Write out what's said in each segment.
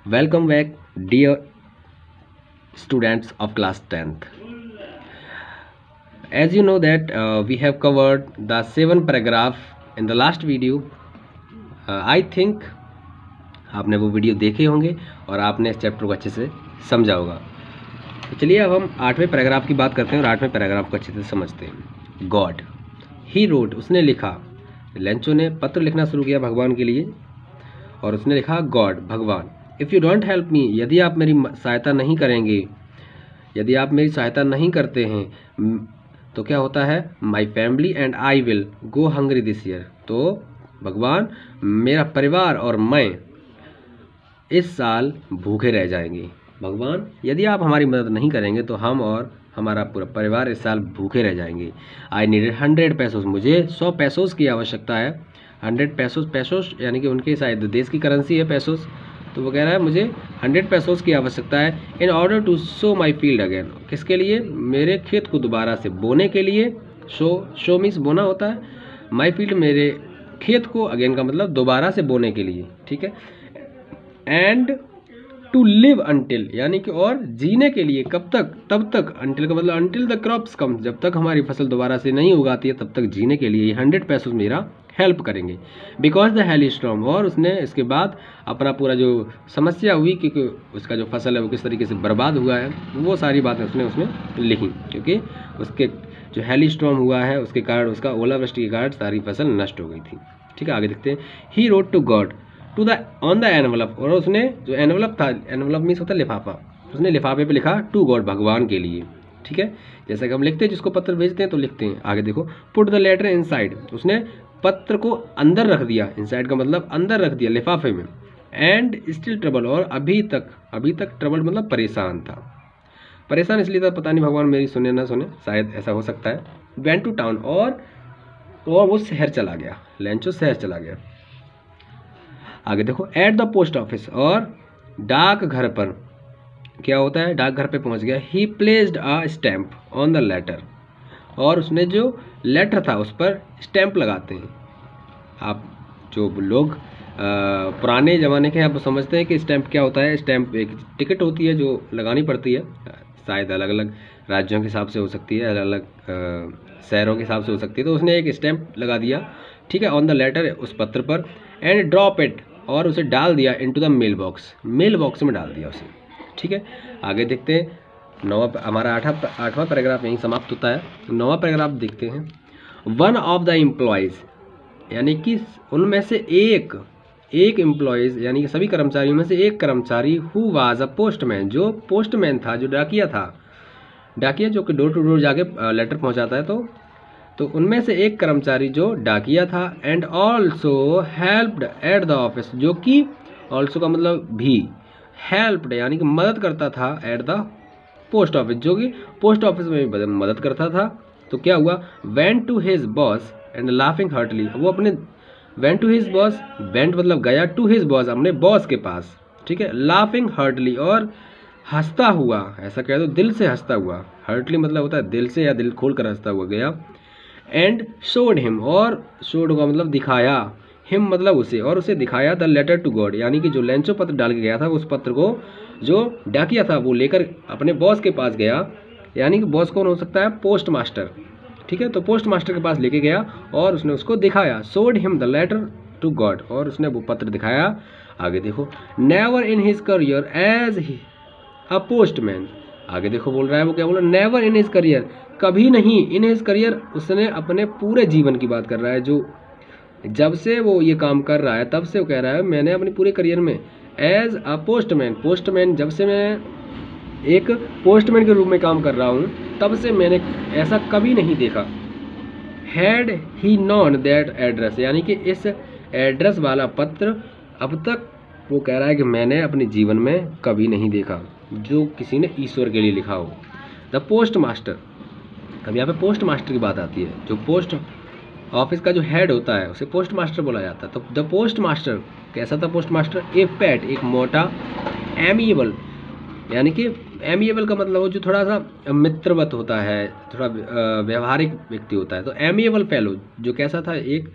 Welcome back, dear students of class 10th. As you know that we have covered the 7 paragraph in the last video. I think आपने वो video देखे होंगे और आपने इस chapter को अच्छे से समझा होगा। तो चलिए अब हम 8वें पैराग्राफ की बात करते हैं और 8वें पैराग्राफ को अच्छे से समझते हैं। गॉड ही रोट, उसने लिखा। लेंचो ने पत्र लिखना शुरू किया भगवान के लिए और उसने लिखा गॉड, भगवान। If you don't help me, यदि आप मेरी सहायता नहीं करेंगे, यदि आप मेरी सहायता नहीं करते हैं तो क्या होता है, my family and I will go hungry this year. तो भगवान, मेरा परिवार और मैं इस साल भूखे रह जाएंगे। भगवान, यदि आप हमारी मदद नहीं करेंगे तो हम और हमारा पूरा परिवार इस साल भूखे रह जाएंगे। आई नीडेड 100 पैसोस, मुझे 100 पैसोस की आवश्यकता है। 100 पैसोस, पैसोस यानी कि उनके शायद देश की करेंसी है पैसोस। तो वो कह रहा है मुझे 100 पैसोस की आवश्यकता है in order to sow my field again. किसके लिए? मेरे खेत को दोबारा से बोने के लिए। शो मीन्स बोना होता है, माई फील्ड मेरे खेत को, अगेन का मतलब दोबारा से बोने के लिए, ठीक है। एंड टू लिव अंटिल यानी कि और जीने के लिए, कब तक? तब तक। अंटिल का मतलब अंटिल द क्रॉप्स कम, जब तक हमारी फसल दोबारा से नहीं उगाती है तब तक जीने के लिए 100 पैसों मेरा हेल्प करेंगे। बिकॉज द हेल स्टॉर्म, और उसने इसके बाद अपना पूरा जो समस्या हुई क्योंकि उसका जो फसल है वो किस तरीके से बर्बाद हुआ है वो सारी बातें उसने उसमें लिखी, क्योंकि उसके जो हेल स्टॉर्म हुआ है उसके कारण, उसका ओलावृष्टि के कारण सारी फसल नष्ट हो गई थी, ठीक है। आगे देखते हैं। He wrote to God to the on the envelope, और उसने जो एनवलप था, एनवलप मीन्स होता है लिफाफा, उसने लिफाफे पे लिखा टू गॉड, भगवान के लिए, ठीक है। जैसा कि हम लिखते हैं, जिसको पत्र भेजते हैं तो लिखते हैं। आगे देखो, पुट द लेटर इनसाइड, उसने पत्र को अंदर रख दिया। इनसाइड का मतलब अंदर रख दिया लिफाफे में। एंड स्टिल ट्रबल, और अभी तक ट्रबल मतलब परेशान था। परेशान इसलिए था, पता नहीं भगवान मेरी सुने ना सुने, शायद ऐसा हो सकता है। वेंट टू टाउन, और वो शहर चला गया, लेंचो शहर चला गया। आगे देखो, एट द पोस्ट ऑफिस, और डाक घर पर क्या होता है, डाक घर पे पहुंच गया। He placed a stamp on the letter, और उसने जो लेटर था उस पर स्टैम्प लगाते हैं। आप जो लोग पुराने ज़माने के, आप समझते हैं कि स्टैम्प क्या होता है। स्टैम्प एक टिकट होती है जो लगानी पड़ती है, शायद अलग अलग राज्यों के हिसाब से हो सकती है, अलग अलग शहरों के हिसाब से हो सकती है। तो उसने एक स्टैम्प लगा दिया, ठीक है, ऑन द लेटर, उस पत्र पर। एंड ड्रॉप इट, और उसे डाल दिया into the mail box, mail box में डाल दिया उसे, ठीक है। आगे देखते हैं। हमारा आठवां पैराग्राफ यहीं समाप्त होता है। 9वां पैराग्राफ देखते हैं। वन ऑफ द एम्प्लॉयज़, यानी कि उनमें से एक एम्प्लॉयज़ यानी कि सभी कर्मचारियों में से एक कर्मचारी, हु वाज अ पोस्टमैन, जो पोस्टमैन था, जो डाकिया था, डाकिया जो कि डोर टू डोर जाके लेटर पहुंचाता है, तो उनमें से एक कर्मचारी जो डाकिया था। And also helped at the office, जो कि ऑल्सो का मतलब भी, हेल्प्ड यानी कि मदद करता था, एट द पोस्ट ऑफिस, जो कि पोस्ट ऑफिस में भी मदद करता था। तो क्या हुआ, went to his boss and laughing heartily, वो अपने went to his boss, went मतलब गया, टू हिज बॉस अपने बॉस के पास, ठीक है, लाफिंग हार्टली, और हंसता हुआ, ऐसा कह दो दिल से हंसता हुआ। हार्टली मतलब होता है दिल से या दिल खोल कर हंसता हुआ गया। एंड शोड हिम, और शोड का मतलब दिखाया, हिम मतलब उसे, और उसे दिखाया द लेटर टू गॉड, यानी कि जो लेंचो पत्र डाल के गया था उस पत्र को जो डाकिया था वो लेकर अपने बॉस के पास गया। यानी कि बॉस कौन हो सकता है, पोस्ट मास्टर, ठीक है। तो पोस्ट मास्टर के पास लेके गया और उसने उसको दिखाया, showed him the letter to God, और उसने वो पत्र दिखाया। आगे देखो, never in his career as a postman, आगे देखो बोल रहा है वो क्या बोला, नेवर इन हिज करियर, कभी नहीं, इन हिज करियर उसने अपने पूरे जीवन की बात कर रहा है, जो जब से वो ये काम कर रहा है तब से वो कह रहा है मैंने अपने पूरे करियर में एज अ पोस्टमैन, पोस्टमैन जब से मैं एक पोस्टमैन के रूप में काम कर रहा हूँ तब से मैंने ऐसा कभी नहीं देखा। Had he non that address, यानी कि इस एड्रेस वाला पत्र अब तक वो कह रहा है कि मैंने अपने जीवन में कभी नहीं देखा जो किसी ने ईश्वर के लिए लिखा हो। द पोस्ट मास्टर, अब यहाँ पे पोस्ट मास्टर की बात आती है, जो पोस्ट ऑफिस का जो हेड होता है उसे पोस्ट मास्टर बोला जाता है। तो द पोस्ट मास्टर कैसा था पोस्ट मास्टर, ए फैट, एक मोटा, एमिएबल, यानी कि एमिएबल का मतलब वो जो थोड़ा सा मित्रवत होता है, थोड़ा व्यवहारिक व्यक्ति होता है। तो एमिएबल फेलो जो कैसा था, एक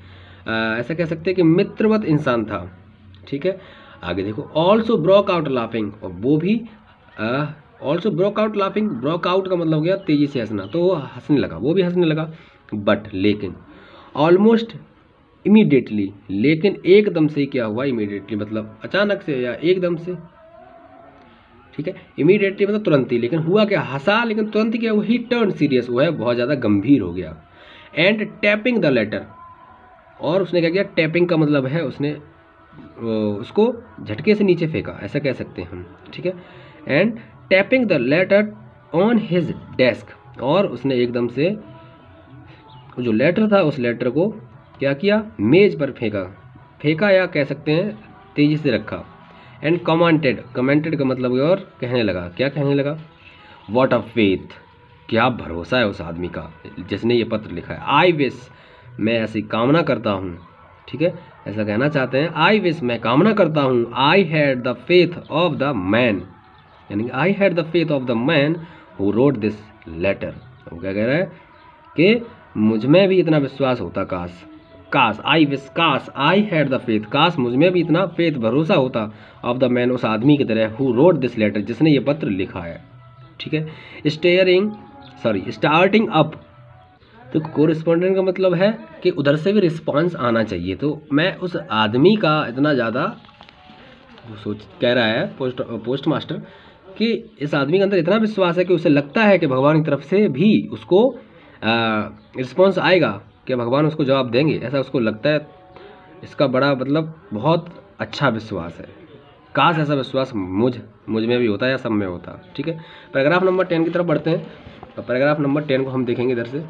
ऐसा कह सकते हैं कि मित्रवत इंसान था, ठीक है। आगे देखो, ऑल्सो ब्रोक आउट लाफिंग, और वो भी also broke out laughing, broke out का मतलब हो गया तेजी से हंसना, तो वो हंसने लगा, वो भी हंसने लगा। बट लेकिन, ऑलमोस्ट इमीडिएटली, लेकिन एकदम से क्या हुआ, इमीडिएटली मतलब अचानक से या एकदम से, ठीक है, इमीडिएटली मतलब तुरंत ही, लेकिन हुआ क्या, हंसा लेकिन तुरंत ही क्या हुआ, ही टर्न सीरियस, वो है बहुत ज़्यादा गंभीर हो गया। एंड टैपिंग द लेटर, और उसने क्या किया, टैपिंग का मतलब है उसने उसको झटके से नीचे फेंका, ऐसा कह सकते हैं हम, ठीक है। And tapping the later on his desk, और उसने एकदम से जो लेटर था उस लेटर को क्या किया, मेज पर फेंका या कह सकते हैं तेजी से रखा। एंड कमेंटेड का मतलब और कहने लगा, क्या कहने लगा, व्हाट अ फेथ, क्या भरोसा है उस आदमी का जिसने ये पत्र लिखा है। आई विश, मैं ऐसी कामना करता हूँ, ठीक है, ऐसा कहना चाहते हैं, आई विश, मैं कामना करता हूँ, I had the faith of the man, यानी I had the faith of the man who wrote this letter. क्या कह रहा है कि मुझ में भी इतना विश्वास होता, काश आई विश, काश आई हैड द फेथ, काश मुझ में भी इतना फेथ, भरोसा होता, ऑफ द मैन, उस आदमी की तरह, हु रोट दिस लेटर, जिसने ये पत्र लिखा है, ठीक है। स्टार्टिंग अप, तो कोरिस्पोंडेंट का मतलब है कि उधर से भी रिस्पांस आना चाहिए, तो मैं उस आदमी का इतना ज़्यादा कह रहा है पोस्ट मास्टर कि इस आदमी के अंदर इतना विश्वास है कि उसे लगता है कि भगवान की तरफ से भी उसको रिस्पांस आएगा, कि भगवान उसको जवाब देंगे, ऐसा उसको लगता है। इसका बड़ा मतलब बहुत अच्छा विश्वास है, काश ऐसा विश्वास मुझ में भी होता है या सब में होता, ठीक है। पैराग्राफ नंबर 10 की तरफ बढ़ते हैं, तो पैराग्राफ नंबर 10 को हम देखेंगे इधर से,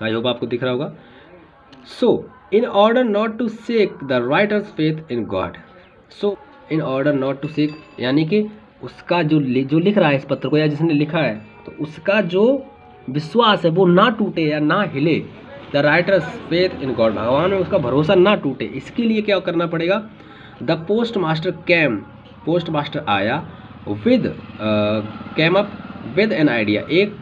आई होप आपको दिख रहा होगा। So in order not to shake the writer's faith in God, so in order not to shake, यानी कि उसका जो लिख रहा है इस पत्र को या जिसने लिखा है, तो उसका जो विश्वास है वो ना टूटे या ना हिले, the writer's faith in God, भगवान में उसका भरोसा ना टूटे, इसके लिए क्या करना पड़ेगा, the post master came, post master आया, came up with an idea, एक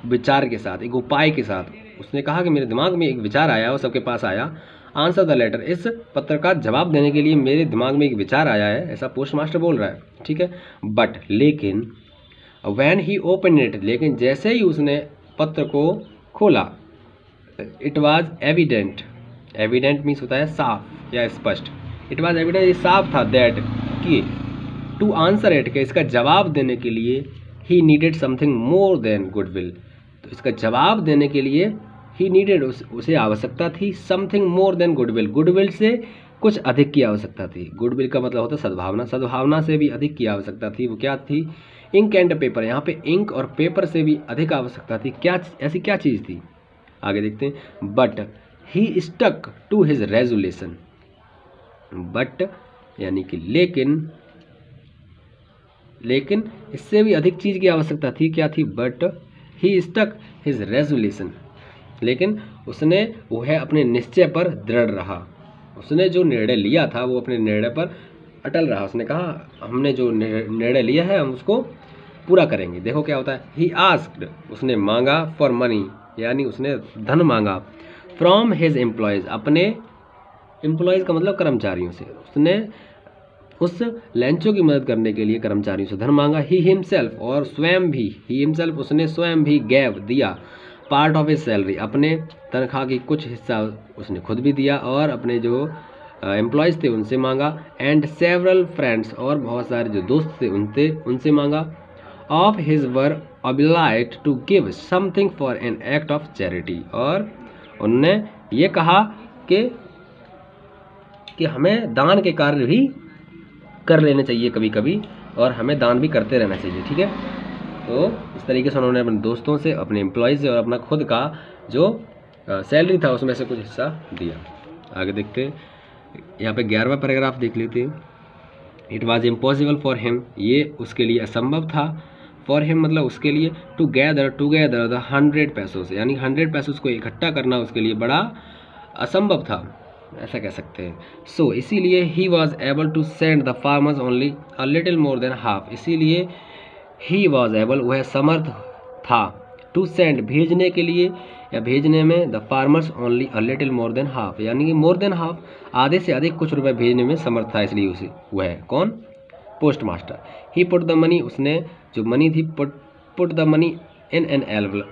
विचार के साथ, एक उपाय के साथ। उसने कहा कि मेरे दिमाग में एक विचार आया, और सबके पास आया। आंसर द लेटर, इस पत्र का जवाब देने के लिए मेरे दिमाग में एक विचार आया है, ऐसा पोस्ट मास्टर बोल रहा है, ठीक है। बट लेकिन, व्हेन ही ओपन इट, लेकिन जैसे ही उसने पत्र को खोला, it was evident, evident means होता है साफ या स्पष्ट, इट वॉज एविडेंट, ये साफ था, दैट कि टू आंसर इट, के इसका जवाब देने के लिए, he needed something more than goodwill, तो इसका जवाब देने के लिए ही नीडेड, उसे आवश्यकता थी, something more than goodwill, goodwill से कुछ अधिक की आवश्यकता थी। गुडविल का मतलब होता है सद्भावना, सद्भावना से भी अधिक की आवश्यकता थी। वो क्या थी, इंक एंड पेपर, यहाँ पे इंक और पेपर से भी अधिक आवश्यकता थी। क्या ऐसी क्या चीज़ थी, आगे देखते हैं। But he stuck to his resolution, but यानी कि लेकिन इससे भी अधिक चीज़ की आवश्यकता थी, क्या थी, but he stuck his resolution, लेकिन उसने वो है अपने निश्चय पर दृढ़ रहा, उसने जो निर्णय लिया था वो अपने निर्णय पर अटल रहा। उसने कहा हमने जो निर्णय लिया है हम उसको पूरा करेंगे। देखो क्या होता है, ही आस्क्ड, उसने मांगा, फॉर मनी, यानी उसने धन मांगा, फ्रॉम हिज एम्प्लॉयज़, अपने एम्प्लॉयज़ का मतलब कर्मचारियों से, उसने उस लैंचो की मदद करने के लिए कर्मचारियों से धन मांगा। ही हिमसेल्फ, और स्वयं भी, ही हिमसेल्फ, उसने स्वयं भी, गैव, दिया, पार्ट ऑफ हिज सैलरी, अपने तनख्वाह की कुछ हिस्सा उसने खुद भी दिया, और अपने जो एम्प्लॉयज़ थे उनसे मांगा। एंड सेवरल फ्रेंड्स, और बहुत सारे जो दोस्त थे उनसे मांगा। Of his were obliged to give something for an act of charity, और उनने ये कहा कि हमें दान के कार्य भी कर लेने चाहिए कभी कभी, और हमें दान भी करते रहना चाहिए, ठीक है। तो इस तरीके से उन्होंने अपने दोस्तों से, अपने एम्प्लॉयज़ से और अपना खुद का जो सैलरी था उसमें से कुछ हिस्सा दिया। आगे देखते हैं, यहाँ पे 11वां पैराग्राफ देख लेते हैं। It was impossible for him, ये उसके लिए असंभव था, फॉर हिम मतलब उसके लिए, टू गैदर द 100 पैसों से, यानी 100 पैसों को इकट्ठा करना उसके लिए बड़ा असंभव था, ऐसा कह सकते हैं। सो इसीलिए he was able to send the farmers only a little more than half, इसीलिए ही वॉज एबल, वह समर्थ था, टू सेंड भेजने के लिए, या भेजने में the farmers only a little more than half, यानी कि मोर देन हाफ, आधे से अधिक कुछ रुपए भेजने में समर्थ था, इसलिए उसे वह है कौन, post master. He put the money, उसने जो मनी थी put the money in an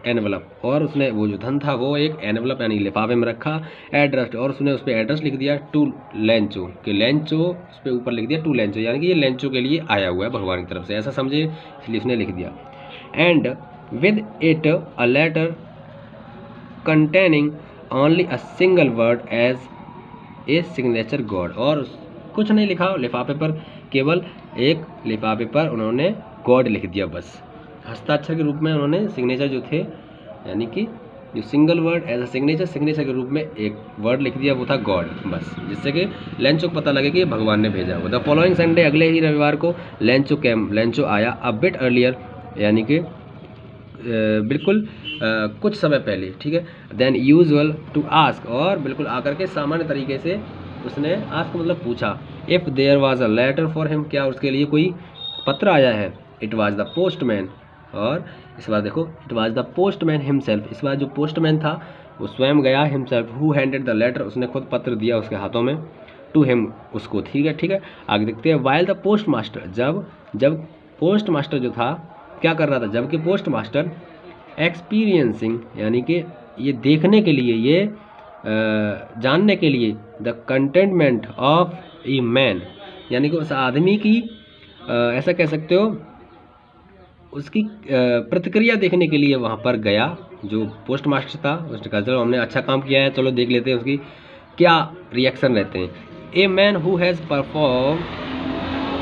envelope, और उसने वो जो धन था वो एक एनवलप यानी लिफाफे में रखा। एड्रेस, और उसने उस पर एड्रेस लिख दिया टू लेंचो, कि लेंचो, उस पर ऊपर लिख दिया टू लेंचो, यानी कि ये लेंचो के लिए आया हुआ है भगवान की तरफ से, ऐसा समझे, इसलिए उसने लिख दिया। And with it a letter containing only a single word as a signature God, और कुछ नहीं लिखा लिफाफे पर, केवल एक लिफाफे पर उन्होंने गॉड लिख दिया बस, हस्ताक्षर के रूप में उन्होंने सिग्नेचर जो थे, यानी कि जो single word as a signature के रूप में एक वर्ड लिख दिया, वो था गॉड बस, जिससे कि लेंचो को पता लगे कि भगवान ने भेजा हुआ। द फॉलोइंग संडे, अगले ही रविवार को लेंचो आया अ बिट अर्लियर, यानी कि बिल्कुल कुछ समय पहले, ठीक है, देन यूजुअल टू आस्क, और बिल्कुल आकर के सामान्य तरीके से उसने आस्क मतलब पूछा, if there was a letter for him, क्या उसके लिए कोई पत्र आया है। इट वाज द पोस्टमैन, और इस बार देखो it was the postman himself, इस बार जो पोस्टमैन था वो स्वयं गया, himself, who handed the letter, उसने खुद पत्र दिया उसके हाथों में, टू हिम, उसको, ठीक है। आगे देखते हैं, वाइल द पोस्ट मास्टर, जब पोस्ट मास्टर जो था क्या कर रहा था, जबकि पोस्ट मास्टर एक्सपीरियंसिंग, यानी कि ये देखने के लिए, ये जानने के लिए, the containment of a man, यानी कि उस आदमी की ऐसा कह सकते हो, उसकी प्रतिक्रिया देखने के लिए वहाँ पर गया, जो पोस्ट मास्टर था। उसने कहा चलो हमने अच्छा काम किया है, चलो देख लेते हैं उसकी क्या रिएक्शन रहते हैं। A man who has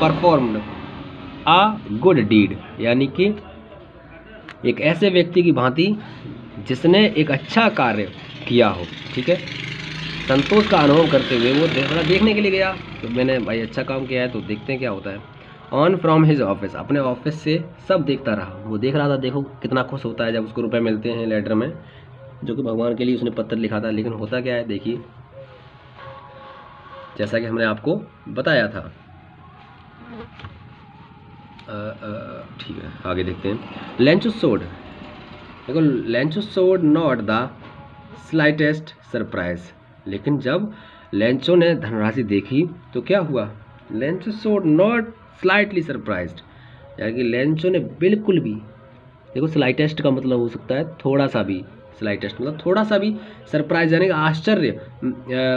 performed a good deed, यानी कि एक ऐसे व्यक्ति की भांति जिसने एक अच्छा कार्य किया हो, ठीक है, संतोष का अनुभव करते हुए वो थोड़ा देखने के लिए गया, तो मैंने भाई अच्छा काम किया है, तो देखते हैं क्या होता है। ऑन फ्रॉम हिज ऑफिस, अपने ऑफिस से सब देखता रहा, वो देख रहा था, देखो कितना खुश होता है जब उसको रुपए मिलते हैं लेटर में, जो कि भगवान के लिए उसने पत्र लिखा था। लेकिन होता क्या है, देखिए, जैसा कि हमने आपको बताया था, ठीक है, आगे देखते हैं। लेंचो सोड, देखो लेंचो सोड नॉट द स्लाइटेस्ट सरप्राइज, लेकिन जब लेंचो ने धनराशि देखी तो क्या हुआ, लेंचो सोड नॉट स्लाइटली सरप्राइज्ड, यानी कि लेंचो ने बिल्कुल भी, देखो स्लाइटेस्ट का मतलब हो सकता है थोड़ा सा भी, स्लाइटेस्ट मतलब थोड़ा सा भी, सरप्राइज यानी कि आश्चर्य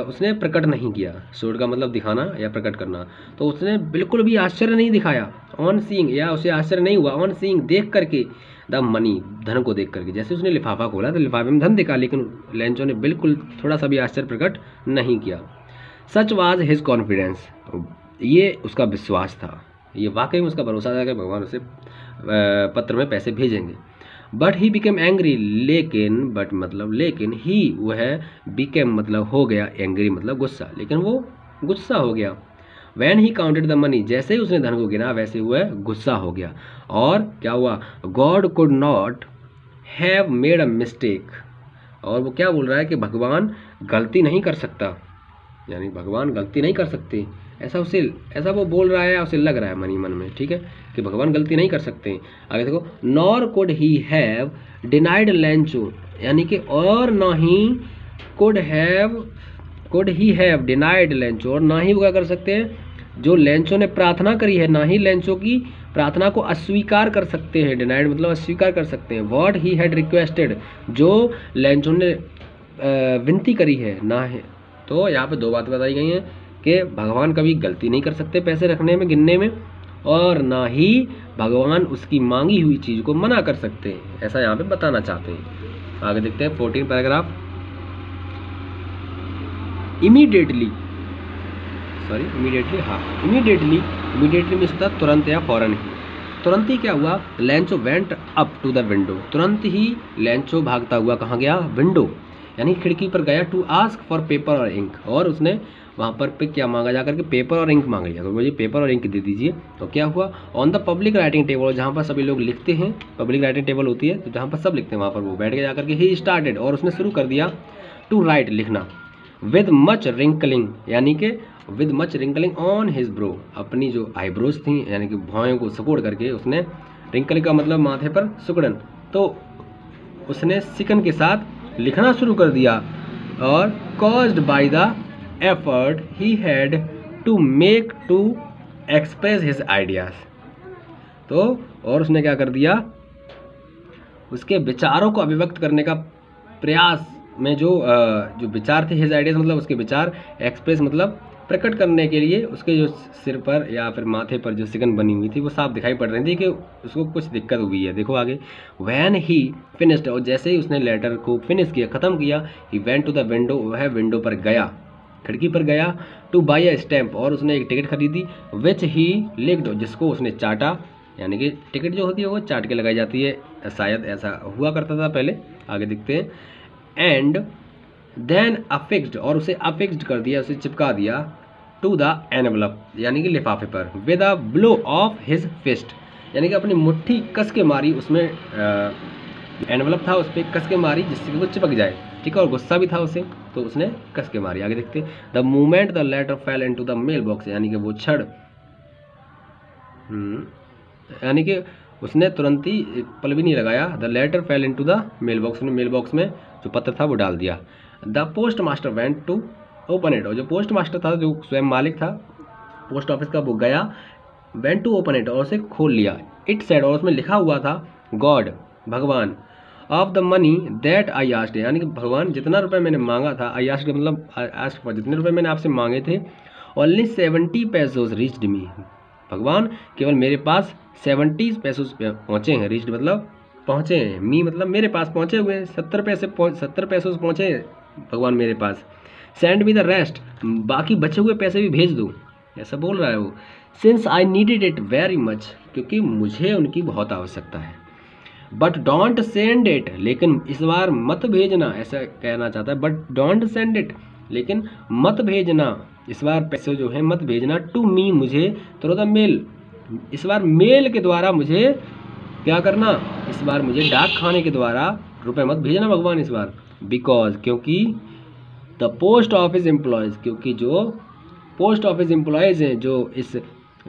उसने प्रकट नहीं किया। सोड का मतलब दिखाना या प्रकट करना, तो उसने बिल्कुल भी आश्चर्य नहीं दिखाया। ऑन सीइंग, या उसे आश्चर्य नहीं हुआ, ऑन सीइंग, देख करके, द मनी, धन को देख करके। जैसे उसने लिफाफा खोला तो लिफाफे में धन दिखा, लेकिन लेंचो ने बिल्कुल थोड़ा सा भी आश्चर्य प्रकट नहीं किया। सच वाज हिज कॉन्फिडेंस, ये उसका विश्वास था, ये वाकई में उसका भरोसा था कि भगवान उसे पत्र में पैसे भेजेंगे। बट ही बिकेम एंग्री, लेकिन ही, वह बिकेम मतलब हो गया, एंग्री मतलब गुस्सा, लेकिन वो गुस्सा हो गया। When he counted the money, जैसे ही उसने धन को गिना वैसे वह गुस्सा हो गया। और क्या हुआ, God could not have made a mistake, और वो क्या बोल रहा है कि भगवान गलती नहीं कर सकता, यानी भगवान गलती नहीं कर सकते, ऐसा वो बोल रहा है, उसे लग रहा है मन में, ठीक है, कि भगवान गलती नहीं कर सकते। आगे देखो, nor could he have denied Lencho, यानी कि और ना he could he have denied Lencho, और ना ही वो क्या कर सकते हैं, जो लेंचो ने प्रार्थना करी है, ना ही लेंचो की प्रार्थना को अस्वीकार कर सकते हैं। डिनाइड मतलब अस्वीकार कर सकते हैं। व्हाट ही हैड रिक्वेस्टेड, जो लेंचो ने विनती करी है, ना है। तो यहाँ पे दो बात बताई गई हैं कि भगवान कभी गलती नहीं कर सकते पैसे रखने में, गिनने में, और ना ही भगवान उसकी मांगी हुई चीज़ को मना कर सकते हैं, ऐसा यहाँ पे बताना चाहते हैं। आगे देखते हैं 14 पैराग्राफ। इमीडिएटली में होता तुरंत या फौरन ही। तुरंत ही क्या हुआ, Lencho went up to the window, तुरंत ही लेंचो भागता हुआ कहाँ गया, विंडो यानी खिड़की पर गया, टू आस्क फॉर पेपर और इंक, और उसने वहाँ पर क्या मांगा, जाकर के पेपर और इंक मांग लिया, तो मुझे पेपर और इंक दे दीजिए। तो क्या हुआ, on the public writing table, जहाँ पर सभी लोग लिखते हैं, पब्लिक राइटिंग टेबल होती है तो जहाँ पर सब लिखते हैं, वहाँ पर वो बैठ गया जाकर के। ही स्टार्टेड, और उसने शुरू कर दिया, टू राइट, लिखना, विद मच रिंकलिंग, यानी कि with much wrinkling on his bro, अपनी जो आईब्रोज थी यानी कि भौहों को सिकोड़ करके उसने, रिंकलिंग का मतलब माथे पर सिकुड़न, तो उसने सिकन के साथ लिखना शुरू कर दिया, और caused by the effort he had to make to express his ideas. तो और उसने क्या कर दिया, उसके विचारों को अभिव्यक्त करने का प्रयास में जो विचार थे, हिज आइडियाज मतलब उसके विचार, एक्सप्रेस मतलब प्रकट करने के लिए उसके जो सिर पर या फिर माथे पर जो सिकन बनी हुई थी वो साफ दिखाई पड़ रही थी कि उसको कुछ दिक्कत हुई है। देखो आगे, वैन ही फिनिश्ड, और जैसे ही उसने लेटर को फिनिश किया, ख़त्म किया, he went to the window, वह विंडो पर गया, खिड़की पर गया, टू बाई अ स्टैम्प, और उसने एक टिकट खरीदी, विच ही लिक्ड, जिसको उसने चाटा, यानी कि टिकट जो होती है वो चाट के लगाई जाती है, शायद ऐसा हुआ करता था पहले, आगे दिखते हैं। एंड देन अफिक्स्ड, और उसे अफिक्स्ड कर दिया, उसे चिपका दिया, टू द एनवलप, यानी कि लिफाफे पर, with a blow of his fist, यानी कि अपनी मुट्ठी कस के मारी, उसमें एनवलप था उस पर कस के मारी जिससे वो चिपक जाए, ठीक है, और गुस्सा भी था उसे तो उसने कस के मारी। आगे देखते, the moment the letter fell into the mail box, यानी कि वो क्षण, यानी कि उसने तुरंत ही पल भी नहीं लगाया, the letter fell into the mail box, ने मेल बॉक्स में जो पत्र था वो डाल दिया। The post master went to open it, और जो पोस्ट मास्टर था जो स्वयं मालिक था पोस्ट ऑफिस का वो गया, वेंट टू ओपन इट, और उसे खोल लिया। इट सेड, और उसमें लिखा हुआ था, गॉड भगवान, of the money that I asked, यानी कि भगवान जितना रुपये मैंने मांगा था, आई आस्क्ड मतलब आस्क्ड फॉर, जितने रुपये मैंने आपसे मांगे थे, ओनली 70 पैसोज रीच्ड मी, भगवान केवल मेरे पास 70 पैसों पहुँचे हैं, रीच्ड मतलब पहुँचे हैं, मी मतलब मेरे पास पहुँचे हुए हैं, 70 पैसों पहुँचे हैं भगवान मेरे पास। सेंड मी द रेस्ट, बाकी बचे हुए पैसे भी भेज दो, ऐसा बोल रहा है वो। Since I needed it very much, क्योंकि मुझे उनकी बहुत आवश्यकता है। बट डोंट सेंड इट, लेकिन इस बार मत भेजना, ऐसा कहना चाहता है, बट डोंट सेंड इट, लेकिन मत भेजना, इस बार पैसे जो है मत भेजना, टू मी, मुझे, थ्रू द मेल, इस बार मेल के द्वारा मुझे क्या करना, इस बार मुझे डाक खाने के द्वारा रुपए मत भेजना भगवान इस बार। बिकॉज, क्योंकि द पोस्ट ऑफिस एम्प्लॉयज़, क्योंकि जो पोस्ट ऑफिस एम्प्लॉयज़ हैं, जो इस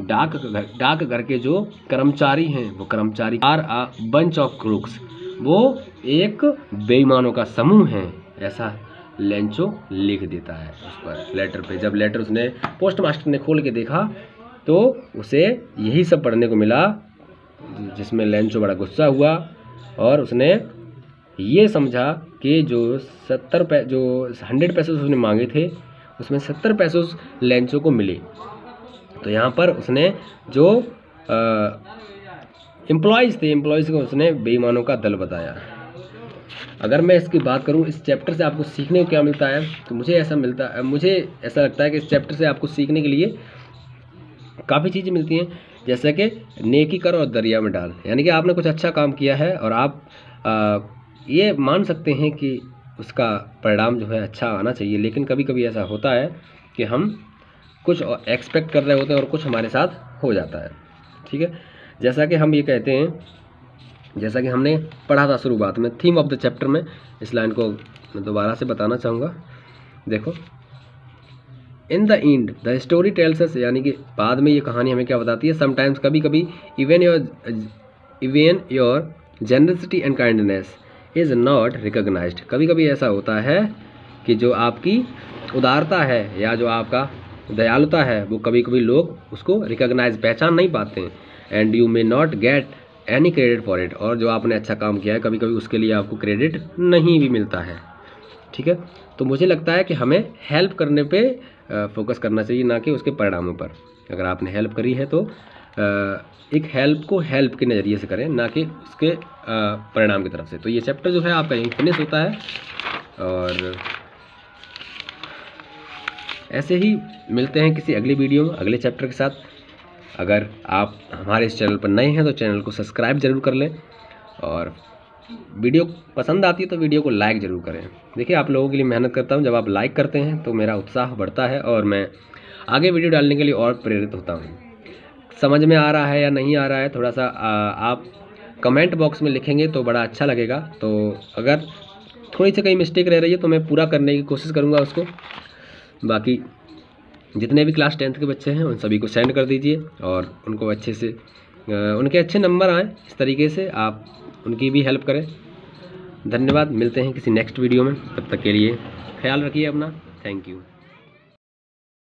डाक घर के जो कर्मचारी हैं, वो कर्मचारी are a bunch of crooks, वो एक बेईमानों का समूह है, ऐसा लेंचो लिख देता है उस पर लेटर पे। जब लेटर उसने पोस्ट मास्टर ने खोल के देखा तो उसे यही सब पढ़ने को मिला, जिसमें लेंचो बड़ा गुस्सा हुआ और उसने ये समझा कि जो 100 पैसे उसने मांगे थे उसमें 70 पैसे लेंचो को मिले। तो यहाँ पर उसने जो एम्प्लॉयज़ थे, एम्प्लॉयज़ को उसने बेईमानों का दल बताया। अगर मैं इसकी बात करूँ, इस चैप्टर से आपको सीखने को क्या मिलता है, तो मुझे ऐसा लगता है कि इस चैप्टर से आपको सीखने के लिए काफ़ी चीज़ें मिलती हैं, जैसे कि नेकी कर और दरिया में डाल, यानी कि आपने कुछ अच्छा काम किया है और आप ये मान सकते हैं कि उसका परिणाम जो है अच्छा आना चाहिए, लेकिन कभी कभी ऐसा होता है कि हम कुछ एक्सपेक्ट कर रहे होते हैं और कुछ हमारे साथ हो जाता है, ठीक है। जैसा कि हम ये कहते हैं, जैसा कि हमने पढ़ा था शुरुआत में थीम ऑफ द चैप्टर में, इस लाइन को मैं दोबारा से बताना चाहूँगा। देखो, in the end the story tells us, यानी कि बाद में ये कहानी हमें क्या बताती है, समटाइम्स कभी कभी even your generosity and kindness is not recognised, कभी कभी ऐसा होता है कि जो आपकी उदारता है या जो आपका दयालुता है वो कभी कभी लोग उसको रिकॉग्नाइज पहचान नहीं पाते हैं। And you may not get any credit for it, और जो आपने अच्छा काम किया है कभी कभी उसके लिए आपको क्रेडिट नहीं भी मिलता है, ठीक है। तो मुझे लगता है कि हमें हेल्प करने पे फोकस करना चाहिए, ना कि उसके परिणामों पर। अगर आपने हेल्प करी है तो एक हेल्प को हेल्प के नज़रिए से करें, ना कि उसके परिणाम की तरफ से। तो ये चैप्टर जो है आपका यहीं फिनिश होता है, और ऐसे ही मिलते हैं किसी अगली वीडियो में अगले चैप्टर के साथ। अगर आप हमारे इस चैनल पर नए हैं तो चैनल को सब्सक्राइब ज़रूर कर लें, और वीडियो पसंद आती है तो वीडियो को लाइक ज़रूर करें। देखिए, आप लोगों के लिए मेहनत करता हूं, जब आप लाइक करते हैं तो मेरा उत्साह बढ़ता है और मैं आगे वीडियो डालने के लिए और प्रेरित होता हूं। समझ में आ रहा है या नहीं आ रहा है, थोड़ा सा आप कमेंट बॉक्स में लिखेंगे तो बड़ा अच्छा लगेगा। तो अगर थोड़ी सी कहीं मिस्टेक रह रही है तो मैं पूरा करने की कोशिश करूँगा उसको। बाकी जितने भी क्लास 10th के बच्चे हैं उन सभी को सेंड कर दीजिए, और उनको अच्छे से उनके अच्छे नंबर आएँ, इस तरीके से आप उनकी भी हेल्प करें। धन्यवाद, मिलते हैं किसी नेक्स्ट वीडियो में, तब तक के लिए ख्याल रखिए अपना। Thank you.